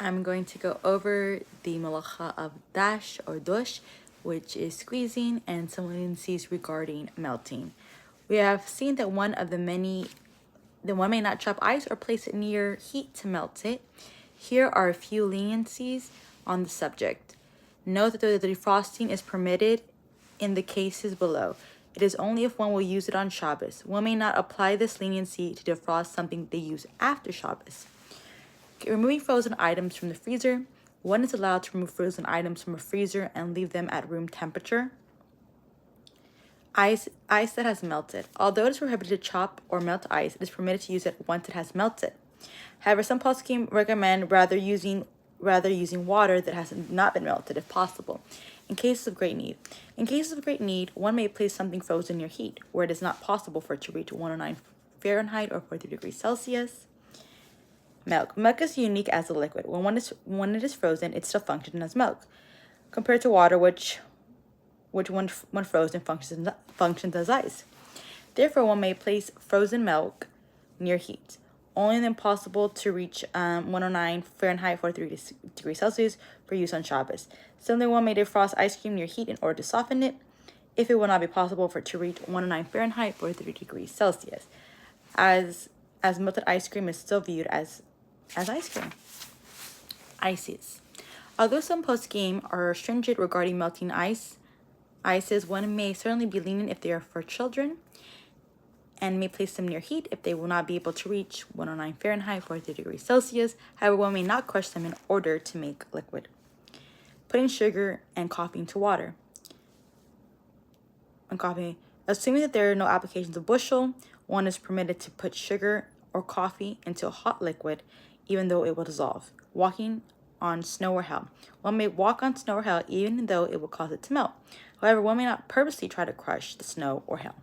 I'm going to go over the malacha of dash or dush, which is squeezing, and some leniencies regarding melting. We have seen that one may not chop ice or place it near heat to melt it. Here are a few leniencies on the subject. Note that the defrosting is permitted in the cases below. It is only if one will use it on Shabbos. One may not apply this leniency to defrost something they use after Shabbos. Removing frozen items from the freezer. One is allowed to remove frozen items from a freezer and leave them at room temperature. Ice that has melted. Although it is prohibited to chop or melt ice, it is permitted to use it once it has melted. However, some poskim recommend rather using water that has not been melted if possible, in cases of great need. In cases of great need, one may place something frozen near heat, where it is not possible for it to reach 109 Fahrenheit or 43 degrees Celsius. Milk. Milk is unique as a liquid. When it is frozen, it still functions as milk, compared to water, which when frozen functions as ice. Therefore, one may place frozen milk near heat, only then possible to reach 109 Fahrenheit, 43 degrees Celsius for use on Shabbos. Similarly, one may defrost ice cream near heat in order to soften it, if it will not be possible for it to reach 109 Fahrenheit, 43 degrees Celsius, as melted ice cream is still viewed as ice cream. Ices. Although some post-game are stringent regarding melting ices, one may certainly be lenient if they are for children, and may place them near heat if they will not be able to reach 109 Fahrenheit, 43 degrees Celsius. However, one may not crush them in order to make liquid. Putting sugar and coffee into water. Assuming that there are no applications of bushel, one is permitted to put sugar or coffee into a hot liquid, even though it will dissolve. Walking on snow or hail. One may walk on snow or hail even though it will cause it to melt. However, one may not purposely try to crush the snow or hail.